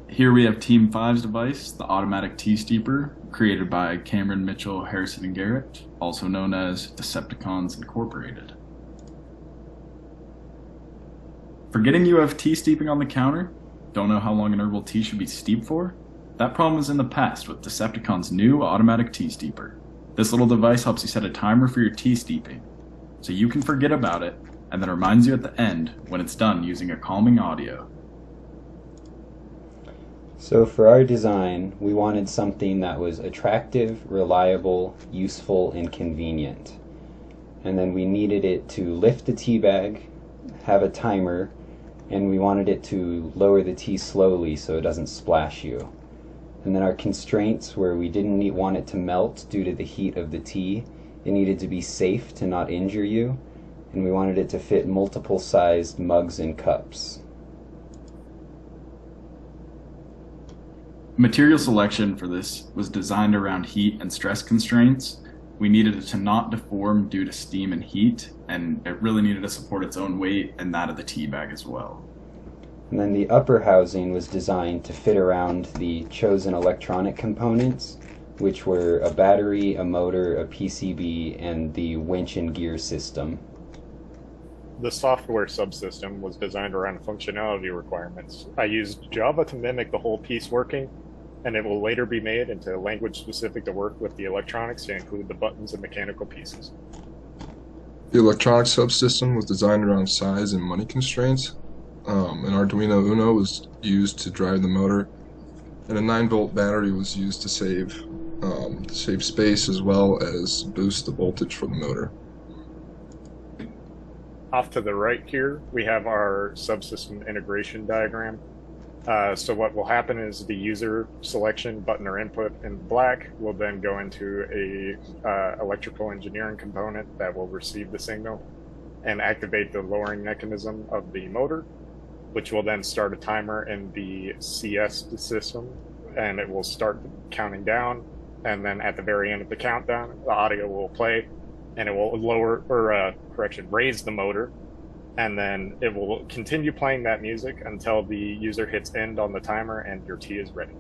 Here we have Team Five's device, the automatic tea steeper, created by Cameron, Mitchell, Harrison, and Garrett, also known as Decepticons Incorporated. Forgetting you have tea steeping on the counter? Don't know how long an herbal tea should be steeped for? That problem is in the past with Decepticon's new automatic tea steeper. This little device helps you set a timer for your tea steeping, so you can forget about it, and then reminds you at the end when it's done using a calming audio. So for our design, we wanted something that was attractive, reliable, useful, and convenient. And then we needed it to lift the tea bag, have a timer, and we wanted it to lower the tea slowly so it doesn't splash you. And then our constraints were we didn't want it to melt due to the heat of the tea. It needed to be safe to not injure you, and we wanted it to fit multiple sized mugs and cups. Material selection for this was designed around heat and stress constraints. We needed it to not deform due to steam and heat, and it really needed to support its own weight and that of the tea bag as well. And then the upper housing was designed to fit around the chosen electronic components, which were a battery, a motor, a PCB, and the winch and gear system. The software subsystem was designed around functionality requirements. I used Java to mimic the whole piece working, and it will later be made into a language specific to work with the electronics to include the buttons and mechanical pieces. The electronic subsystem was designed around size and money constraints. An Arduino Uno was used to drive the motor, and a 9-volt battery was used to save space as well as boost the voltage for the motor. Off to the right here, we have our subsystem integration diagram. So what will happen is the user selection button or input in black will then go into a electrical engineering component that will receive the signal and activate the lowering mechanism of the motor, which will then start a timer in the CS system, and it will start counting down. And then at the very end of the countdown, the audio will play, and it will raise the motor, and then it will continue playing that music until the user hits end on the timer and your tea is ready.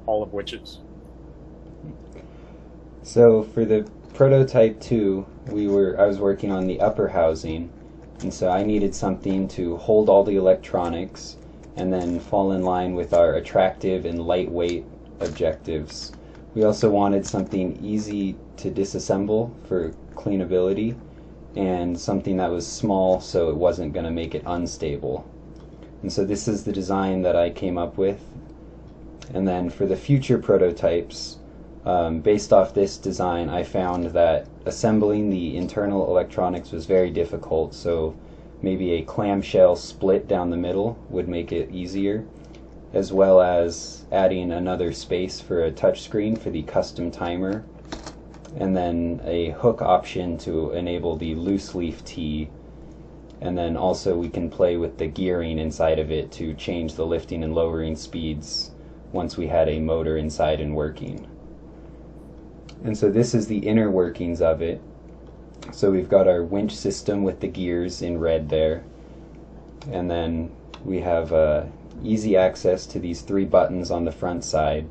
All of which is. So for the prototype 2, I was working on the upper housing, and so I needed something to hold all the electronics and then fall in line with our attractive and lightweight objectives. We also wanted something easy to disassemble for cleanability, and something that was small so it wasn't going to make it unstable. And so this is the design that I came up with. And then for the future prototypes, based off this design, I found that assembling the internal electronics was very difficult, so maybe a clamshell split down the middle would make it easier, as well as adding another space for a touchscreen for the custom timer, and then a hook option to enable the loose leaf tea, and then also we can play with the gearing inside of it to change the lifting and lowering speeds once we had a motor inside and working. And so this is the inner workings of it. So we've got our winch system with the gears in red there, and then we have easy access to these 3 buttons on the front side,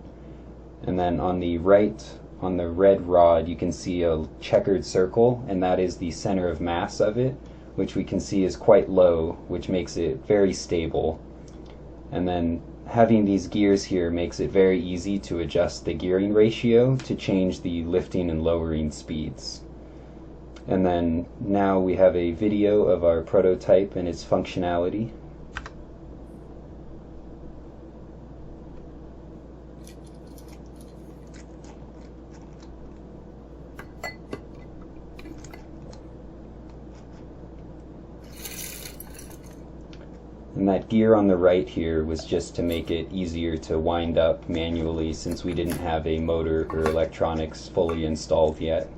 and then on the right, on the red rod, you can see a checkered circle, and that is the center of mass of it, which we can see is quite low, which makes it very stable. And then having these gears here makes it very easy to adjust the gearing ratio to change the lifting and lowering speeds. And then now we have a video of our prototype and its functionality. And that gear on the right here was just to make it easier to wind up manually, since we didn't have a motor or electronics fully installed yet.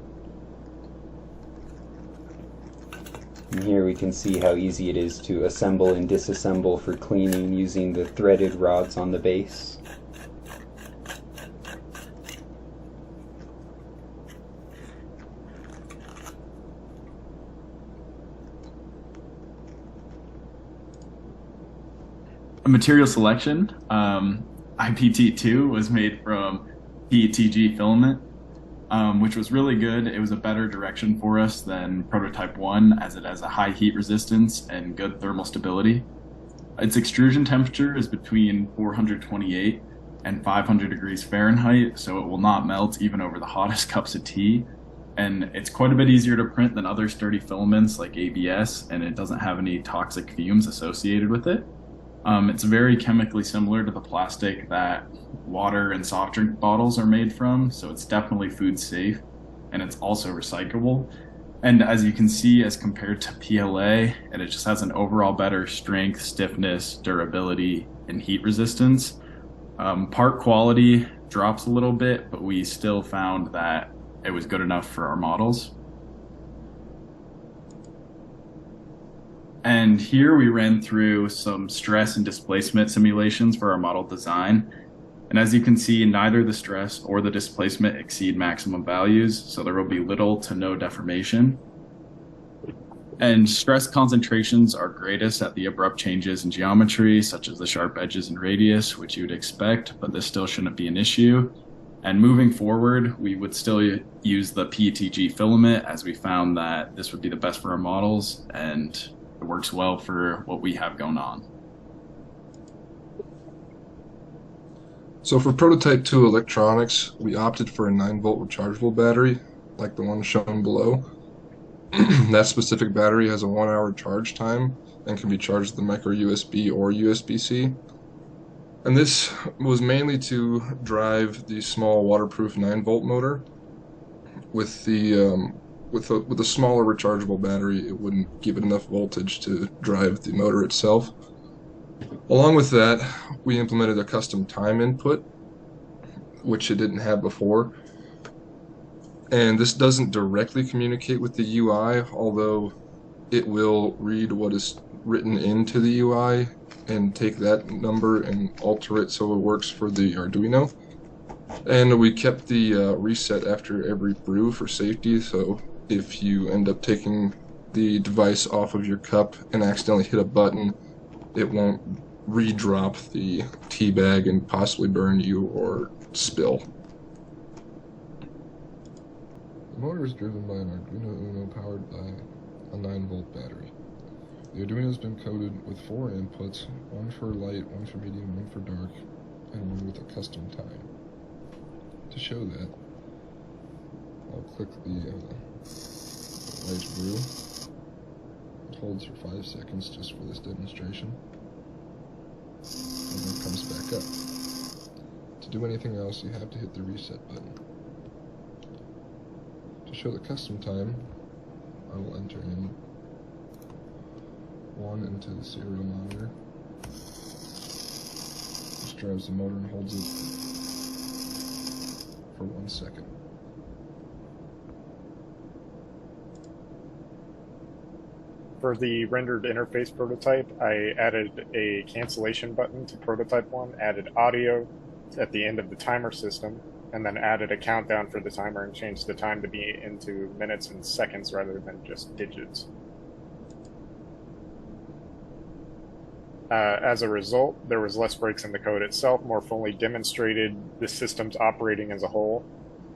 And here we can see how easy it is to assemble and disassemble for cleaning using the threaded rods on the base. Material selection. IPT2 was made from PETG filament, which was really good. It was a better direction for us than Prototype 1 as it has a high heat resistance and good thermal stability. Its extrusion temperature is between 428 and 500 degrees Fahrenheit, so it will not melt even over the hottest cups of tea. And it's quite a bit easier to print than other sturdy filaments like ABS, and it doesn't have any toxic fumes associated with it. It's very chemically similar to the plastic that water and soft drink bottles are made from, so it's definitely food safe, and it's also recyclable. And as you can see, as compared to PLA, and it just has an overall better strength, stiffness, durability, and heat resistance. Part quality drops a little bit, but we still found that it was good enough for our models. And here we ran through some stress and displacement simulations for our model design. And as you can see, neither the stress or the displacement exceed maximum values, so there will be little to no deformation. And stress concentrations are greatest at the abrupt changes in geometry, such as the sharp edges and radius, which you would expect, but this still shouldn't be an issue. And moving forward, we would still use the PETG filament, as we found that this would be the best for our models, and it works well for what we have going on. So for Prototype 2 electronics, we opted for a 9-volt rechargeable battery, like the one shown below. That specific battery has a 1-hour charge time and can be charged with the micro USB or USB-C. And this was mainly to drive the small waterproof 9-volt motor. With the with a smaller rechargeable battery, it wouldn't give it enough voltage to drive the motor itself. Along with that, we implemented a custom time input, which it didn't have before. And this doesn't directly communicate with the UI, although it will read what is written into the UI and take that number and alter it so it works for the Arduino. And we kept the reset after every brew for safety, so if you end up taking the device off of your cup and accidentally hit a button, it won't re-drop the tea bag and possibly burn you or spill. The motor is driven by an Arduino Uno powered by a 9-volt battery. The Arduino has been coded with 4 inputs, one for light, one for medium, one for dark, and one with a custom time. To show that, I'll click the light brew. It holds for 5 seconds just for this demonstration, and then comes back up. To do anything else, you have to hit the reset button. To show the custom time, I will enter in 1 into the serial monitor, which drives the motor and holds it for 1 second. For the rendered interface prototype, I added a cancellation button to prototype 1, added audio at the end of the timer system, and then added a countdown for the timer and changed the time to be into minutes and seconds rather than just digits. As a result, there was less breaks in the code itself, more fully demonstrated the system's operating as a whole,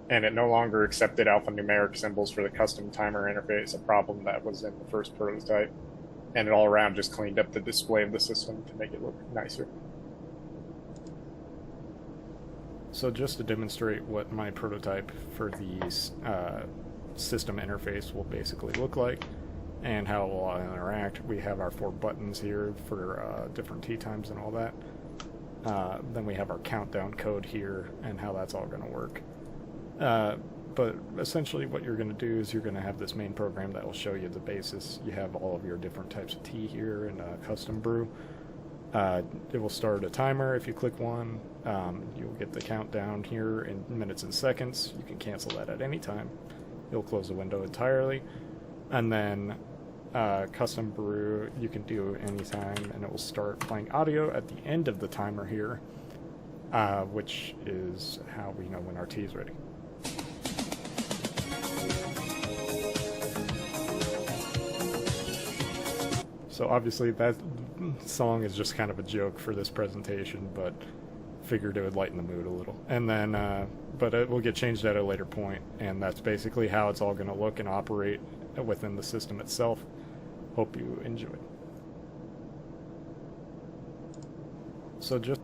and it no longer accepted alphanumeric symbols for the custom timer interface, a problem that was in the first prototype, and it all around just cleaned up the display of the system to make it look nicer. So just to demonstrate what my prototype for the system interface will basically look like, and how it will interact, we have our 4 buttons here for different tea times and all that. Then we have our countdown code here and how that's all going to work. But essentially what you're going to do is you're going to have this main program that will show you the basis. You have all of your different types of tea here in a custom brew. It will start a timer if you click one. You'll get the countdown here in minutes and seconds. You can cancel that at any time. It'll close the window entirely. And then custom brew you can do anytime, and it will start playing audio at the end of the timer here, which is how we know when our tea is ready. So obviously song is just kind of a joke for this presentation, but figured it would lighten the mood a little. And then, but it will get changed at a later point, and that's basically how it's all going to look and operate within the system itself. Hope you enjoyed. So just